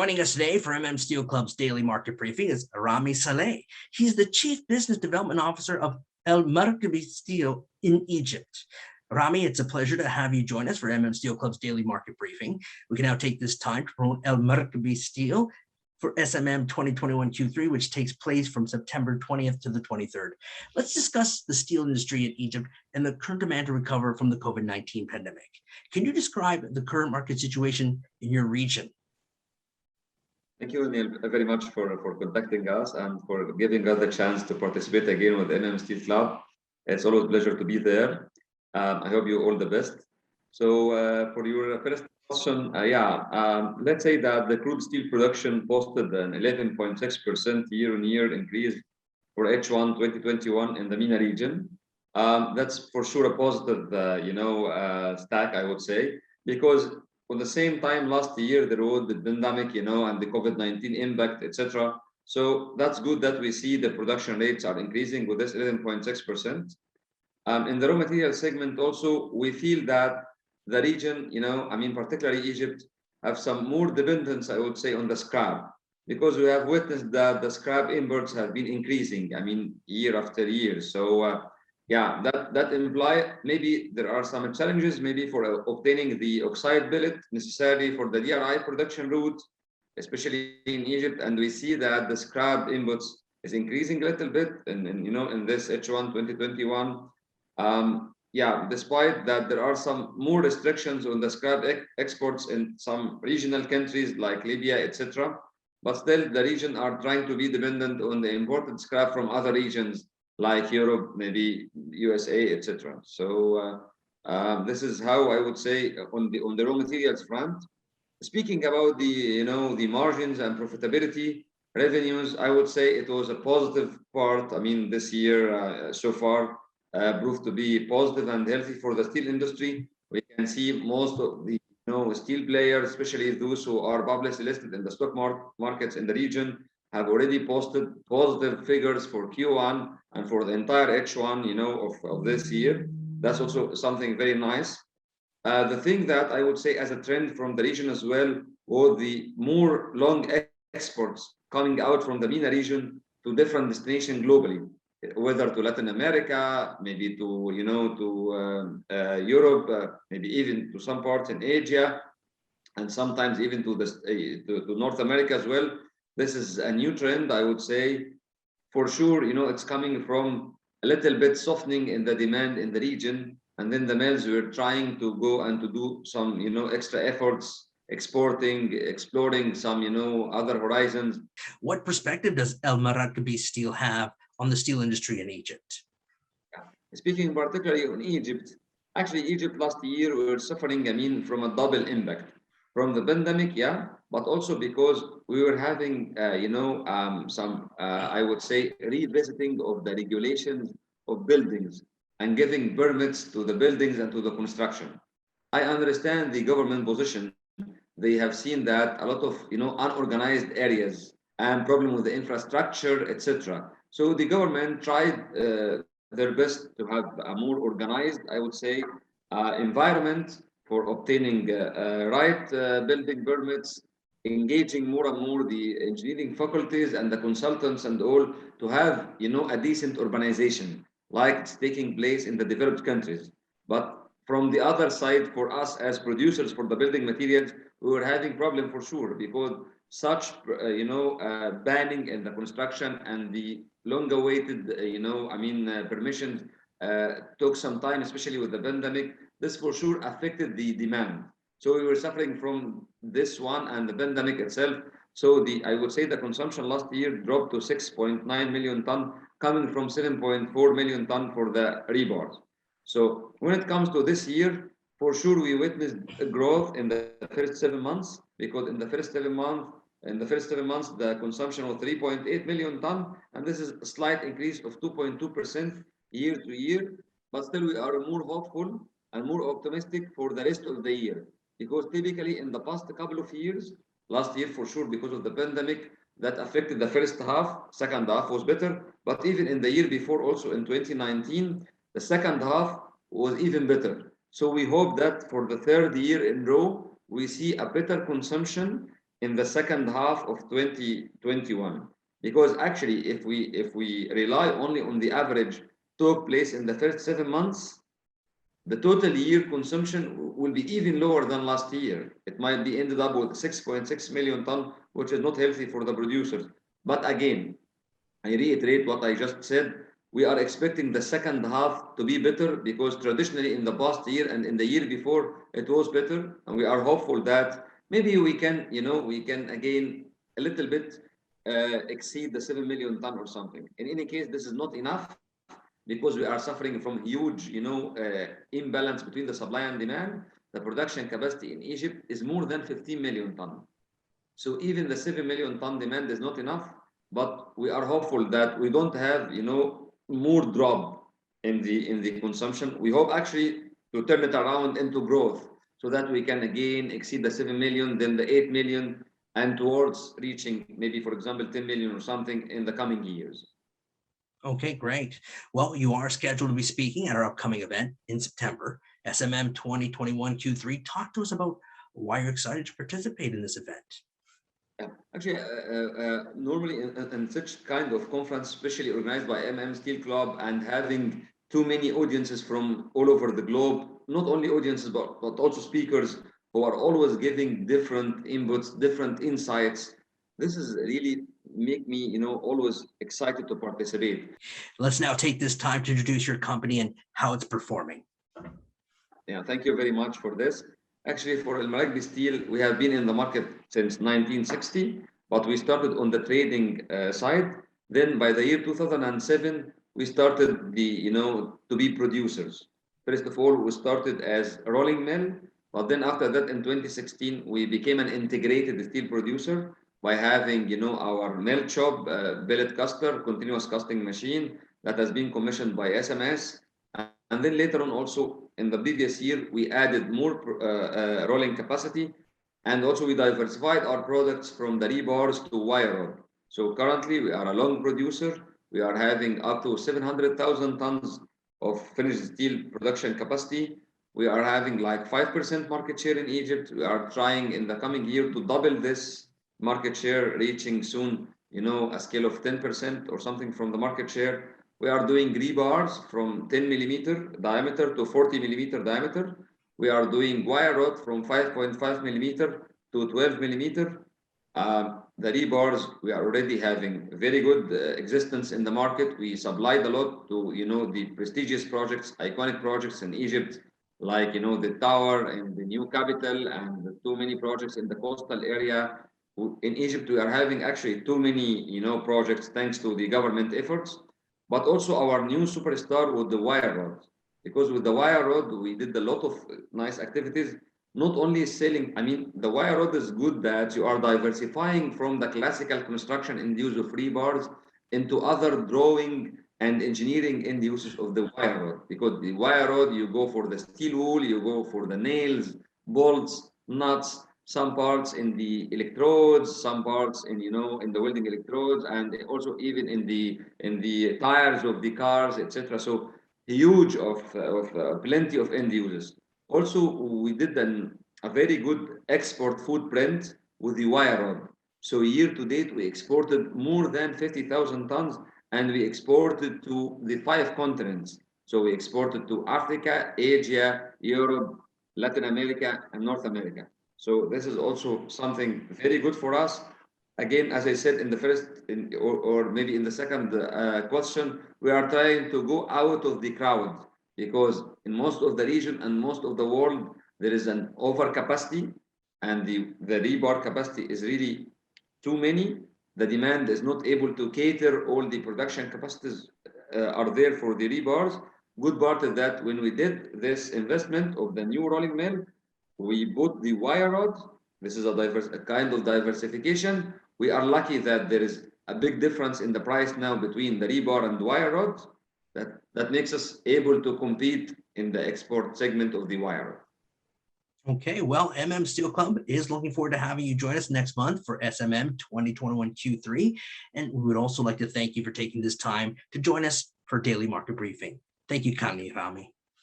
Joining us today for Steel Club's daily market briefing is Ramy Saleh. He's the Chief Business Development Officer of Marakby Steel in Egypt. Ramy, it's a pleasure to have you join us for Steel Club's daily market briefing. We can now take this time to promote Marakby Steel for SMM2021 Q3, which takes place from September 20th to the 23rd. Let's discuss the steel industry in Egypt and the current demand to recover from the COVID-19 pandemic. Can you describe the current market situation in your region? Thank you, Neil, very much for contacting us and for giving us the chance to participate again with Steel Club. It's always a pleasure to be there. I hope you all the best. So for your first question, let's say that the crude steel production posted an 11.6% year-on-year increase for H1 2021 in the MENA region. That's for sure a positive, stack, I would say, because for the same time last year there was the pandemic, and the COVID-19 impact, etc. So that's good that we see the production rates are increasing with this 11.6%. In the raw material segment also, we feel that the region, particularly Egypt, have some more dependence, I would say, on the scrap, because we have witnessed that the scrap imports have been increasing, year after year. So that imply maybe there are some challenges maybe for obtaining the oxide billet necessary for the DRI production route, especially in Egypt. And we see that the scrap inputs is increasing a little bit in this H1 2021. Despite that there are some more restrictions on the scrap exports in some regional countries like Libya, etc. But still the region are trying to be dependent on the imported scrap from other regions like Europe, maybe USA, etc. So this is how I would say on the raw materials front. Speaking about the margins and profitability, revenues, I would say it was a positive part. This year so far proved to be positive and healthy for the steel industry. We can see most of the steel players, especially those who are publicly listed in the stock markets in the region, have already posted positive figures for Q1 and for the entire H1, of this year. That's also something very nice. The thing that I would say as a trend from the region as well was the more long exports coming out from the MENA region to different destinations globally, whether to Latin America, maybe to Europe, maybe even to some parts in Asia, and sometimes even to North America as well. This is a new trend, I would say. For sure, it's coming from a little bit softening in the demand in the region, and then the mills were trying to go and to do some, extra efforts, exporting, exploring some, other horizons. What perspective does Marakby Steel have on the steel industry in Egypt? Speaking particularly on Egypt, actually Egypt last year we were suffering, from a double impact. From the pandemic, but also because we were having, some, I would say, revisiting of the regulations of buildings and giving permits to the buildings and to the construction. I understand the government position. They have seen that a lot of, unorganized areas and problem with the infrastructure, etc. So the government tried their best to have a more organized, I would say, environment for obtaining right building permits, engaging more and more the engineering faculties and the consultants and all to have, a decent urbanization like it's taking place in the developed countries. But from the other side, for us as producers for the building materials, we were having problem for sure, because such, banning in the construction and the long-awaited, permissions took some time, especially with the pandemic. This for sure affected the demand. So we were suffering from this one and the pandemic itself. So I would say the consumption last year dropped to 6.9 million ton, coming from 7.4 million ton for the rebars. So when it comes to this year, for sure we witnessed a growth in the first 7 months, because in the first 7 months, the consumption was 3.8 million ton, and this is a slight increase of 2.2% year to year. But still we are more hopeful and more optimistic for the rest of the year, because typically in the past couple of years, last year for sure because of the pandemic that affected the first half, second half was better, but even in the year before also in 2019, the second half was even better. So we hope that for the third year in a row, we see a better consumption in the second half of 2021. Because actually, if we rely only on the average took place in the first 7 months, the total year consumption will be even lower than last year. It might be ended up with 6.6 million ton, which is not healthy for the producers. But again, I reiterate what I just said. We are expecting the second half to be better because traditionally in the past year and in the year before it was better, and we are hopeful that maybe we can, we can again a little bit exceed the 7 million ton or something. In any case, this is not enough because we are suffering from huge, imbalance between the supply and demand. The production capacity in Egypt is more than 15 million ton. So even the 7 million ton demand is not enough, but we are hopeful that we don't have, more drop in the consumption. We hope actually to turn it around into growth so that we can again exceed the 7 million, then the 8 million, and towards reaching maybe, for example, 10 million or something in the coming years. Okay, great. Well, you are scheduled to be speaking at our upcoming event in September, SMM 2021 Q3. Talk to us about why you're excited to participate in this event. Yeah. Actually, normally in such kind of conference, especially organized by Steel Club and having too many audiences from all over the globe, not only audiences, but also speakers who are always giving different inputs, different insights. This is really make me, always excited to participate. Let's now take this time to introduce your company and how it's performing. Yeah, thank you very much for this. Actually, for Marakby Steel, we have been in the market since 1960, but we started on the trading side. Then by the year 2007, we started to be producers. First of all, we started as a rolling mill, but then after that, in 2016, we became an integrated steel producer by having, our melt shop, billet caster, continuous casting machine that has been commissioned by SMS. And then later on also in the previous year, we added more rolling capacity, and also we diversified our products from the rebars to wire rod. So currently we are a long producer. We are having up to 700,000 tons of finished steel production capacity. We are having like 5% market share in Egypt. We are trying in the coming year to double this market share, reaching soon, a scale of 10% or something from the market share. We are doing rebars from 10 millimeter diameter to 40 millimeter diameter. We are doing wire rod from 5.5 millimeter to 12 millimeter. The rebars, we are already having very good existence in the market. We supplied a lot to, the prestigious projects, iconic projects in Egypt, like, the tower and the new capital and too many projects in the coastal area. In Egypt, we are having actually too many, projects thanks to the government efforts. But also our new superstar with the wire rod, because with the wire rod we did a lot of nice activities. Not only selling, I mean, the wire rod is good that you are diversifying from the classical construction end use of rebars into other drawing and engineering end uses of the wire rod. Because the wire rod, you go for the steel wool, you go for the nails, bolts, nuts, some parts in the electrodes, some parts in in the welding electrodes, and also even in the tires of the cars, etc. So huge of plenty of end users. Also, we did a very good export footprint with the wire rod. So year to date, we exported more than 50,000 tons, and we exported to the 5 continents. So we exported to Africa, Asia, Europe, Latin America, and North America. So this is also something very good for us. Again, as I said in the first, or maybe in the second question, we are trying to go out of the crowd because in most of the region and most of the world, there is an overcapacity and the rebar capacity is really too many. The demand is not able to cater all the production capacities are there for the rebars. Good part is that when we did this investment of the new rolling mill, we bought the wire rod. This is a kind of diversification. We are lucky that there is a big difference in the price now between the rebar and the wire rod. That makes us able to compete in the export segment of the wire rod. Okay, well, Steel Club is looking forward to having you join us next month for SMM 2021 Q3. And we would also like to thank you for taking this time to join us for Daily Market Briefing. Thank you kindly, Ramy.